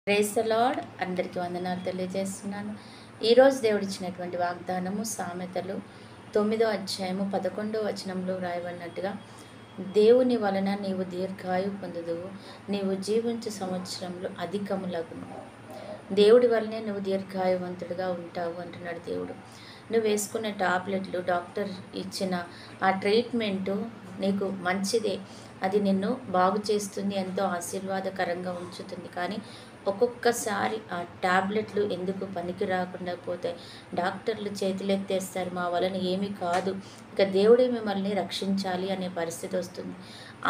Praise the lord. అందరికీ వందనాలు తెలియజేస్తున్నాను. ఈరోజు దేవుడు ఇచ్చినటువంటి వాగ్దానము సామెతలు 9వ అధ్యాయము 11వ వచనంలో రాయబడినట్టుగా, దేవుని వలన నీవు దీర్ఘాయు పొందుదువు, నీవు జీవించు సంవత్సరంలో అధికములగును. దేవుడి వల్లనే నువ్వు దీర్ఘాయువంతుడిగా ఉంటావు అంటున్నాడు దేవుడు. నువ్వు వేసుకునే టాబ్లెట్లు, డాక్టర్ ఇచ్చిన ఆ ట్రీట్మెంటు నీకు మంచిదే, అది నిన్ను బాగు చేస్తుంది, ఎంతో ఆశీర్వాదకరంగా ఉంచుతుంది. కానీ ఒక్కొక్కసారి ఆ టాబ్లెట్లు ఎందుకు పనికి రాకుండా పోతాయి. డాక్టర్లు చేతులెత్తేస్తారు, మా వలన ఏమీ కాదు, ఇక దేవుడే మిమ్మల్ని రక్షించాలి అనే పరిస్థితి వస్తుంది.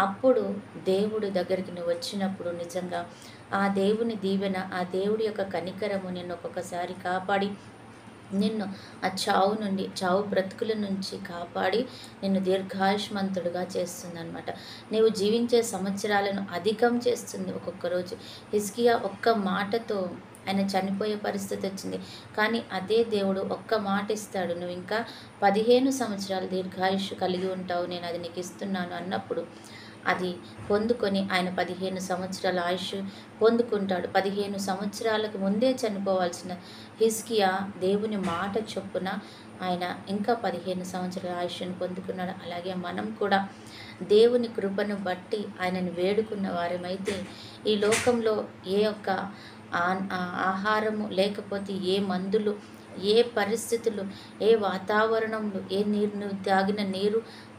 అప్పుడు దేవుడి దగ్గరికి నువ్వు వచ్చినప్పుడు నిజంగా ఆ దేవుని దీవెన, ఆ దేవుడి యొక్క కనికరము నిన్ను ఒక్కొక్కసారి కాపాడి, నిన్ను ఆ చావు బ్రతుకుల నుంచి కాపాడి నిన్ను దీర్ఘాయుష్మంతుడుగా చేస్తుంది అనమాట. నీవు జీవించే సంవత్సరాలను అధికం చేస్తుంది. ఒక్కొక్క రోజు హిజ్కియా ఒక్క మాటతో ఆయన చనిపోయే పరిస్థితి వచ్చింది. కానీ అదే దేవుడు ఒక్క మాట ఇస్తాడు, నువ్వు ఇంకా 15 సంవత్సరాలు దీర్ఘాయుష్ కలిగి ఉంటావు, నేను అది నీకు ఇస్తున్నాను అన్నప్పుడు అది పొందుకొని ఆయన 15 సంవత్సరాల ఆయుష్ పొందుకుంటాడు. 15 సంవత్సరాలకు ముందే చనిపోవాల్సిన హిజ్కియా దేవుని మాట చొప్పున ఆయన ఇంకా 15 సంవత్సరాల ఆయుష్ను పొందుకున్నాడు. అలాగే మనం కూడా దేవుని కృపను బట్టి ఆయనను వేడుకున్న వారమైతే ఈ లోకంలో ఏ ఒక్క ఆహారము లేకపోతే ఏ మందులు, ఏ పరిస్థితులు, ఏ వాతావరణంలో, ఏ నీరు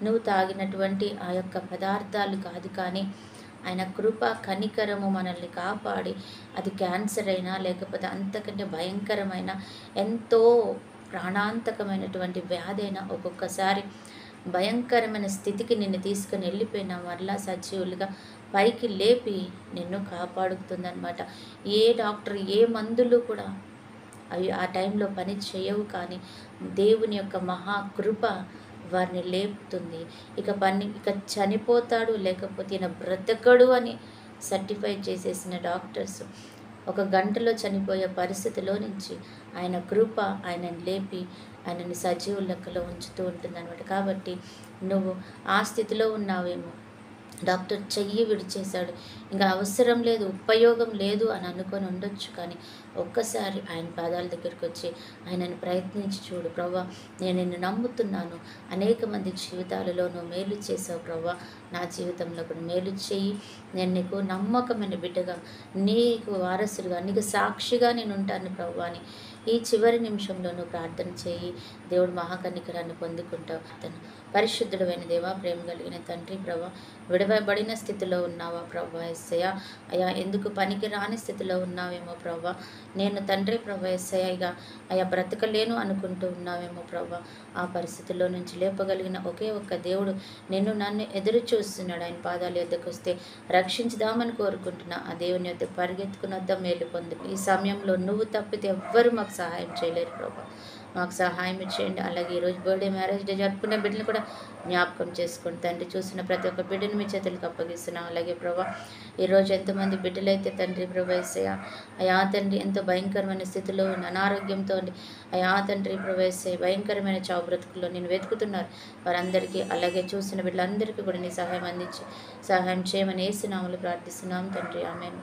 నువ్వు తాగినటువంటి ఆ యొక్క పదార్థాలు కాదు, కానీ ఆయన కృప కనికరము మనల్ని కాపాడి, అది క్యాన్సర్ అయినా లేకపోతే అంతకంటే భయంకరమైన ఎంతో ప్రాణాంతకమైనటువంటి వ్యాధి అయినా ఒక్కొక్కసారి భయంకరమైన స్థితికి నిన్ను తీసుకుని వెళ్ళిపోయినా మరలా సజీవులుగా పైకి లేపి నిన్ను కాపాడుతుందన్నమాట. ఏ డాక్టర్, ఏ మందులు కూడా అవి ఆ టైంలో పని చేయవు, కానీ దేవుని యొక్క మహాకృప వారిని లేపుతుంది. ఇక చనిపోతాడు లేకపోతే ఈయన బ్రతకడు అని సర్టిఫై చేసేసిన డాక్టర్స్ ఒక గంటలో చనిపోయే పరిస్థితిలో నుంచి ఆయన కృప ఆయనని లేపి ఆయనని సజీవ లెక్కలో ఉంచుతూ ఉంటుందన్నమాట. కాబట్టి నువ్వు ఆ స్థితిలో ఉన్నావేమో, డాక్టర్ చెయ్యి విడిచేశాడు, ఇంకా అవసరం లేదు, ఉపయోగం లేదు అని అనుకొని ఉండొచ్చు. కానీ ఒక్కసారి ఆయన పాదాల దగ్గరికి వచ్చి ఆయనను ప్రయత్నించి చూడు. ప్రవ్వా, నేను నిన్ను నమ్ముతున్నాను, అనేక మంది జీవితాలలో నువ్వు మేలు చేసావు ప్రవ్వా, నా జీవితంలో కూడా మేలు చేయి, నేను నీకు నమ్మకమైన బిడ్డగా, నీకు వారసులుగా, నీకు సాక్షిగా నేను ఉంటాను ప్రవ్వా అని ఈ చివరి నిమిషంలో నువ్వు ప్రార్థన చేయి. దేవుడు మహాకనికరాన్ని పొందుకుంటావు. తను పరిశుద్ధుడైన దేవా, ప్రేమ కలిగిన తండ్రి ప్రభా, విడవబడిన స్థితిలో ఉన్నావా ప్రభా యేసయ్యా, అయా ఎందుకు పనికి రాని స్థితిలో ఉన్నావేమో ప్రభా, నేను తండ్రి ప్రభా యేసయ్యా ఇక అయా బ్రతకలేను అనుకుంటూ ఉన్నావేమో ప్రభా, ఆ పరిస్థితుల్లో నుంచి లేపగలిగిన ఒకే ఒక్క దేవుడు నన్ను ఎదురు చూస్తున్నాడు. ఆయన పాదాల యొద్దకు వస్తే రక్షించుదామని కోరుకుంటున్నా. ఆ దేవుని యొద్ద పరిగెత్తుకుని వద్ద మేలు పొందు. ఈ సమయంలో నువ్వు తప్పితే ఎవ్వరు మాకు సహాయం చేయలేరు ప్రభా, మాకు సహాయం చేయండి. అలాగే ఈరోజు బర్త్డే, మ్యారేజ్ డే జరుపుకునే బిడ్డలు కూడా జ్ఞాపకం చేసుకోండి తండ్రి. చూసిన ప్రతి ఒక్క బిడ్డను మీ చేతులకు అప్పగిస్తున్నాం. అలాగే ప్రభా, ఈరోజు ఎంతమంది బిడ్డలైతే తండ్రి ప్రభా యేసయ్యా, అయా తండ్రి ఎంతో భయంకరమైన స్థితిలో ఉన్న అనారోగ్యంతో ఉండి, అయా తండ్రి ప్రభా యేసయ్యా భయంకరమైన చావు బ్రతుకుల్లో నేను వెతుకుతున్నారు వారందరికీ, అలాగే చూసిన బిడ్డలందరికీ కూడా నీ సహాయం అందించి సహాయం చేయమని యేసు నామములో ప్రార్థిస్తున్నాం తండ్రి. ఆమేన్.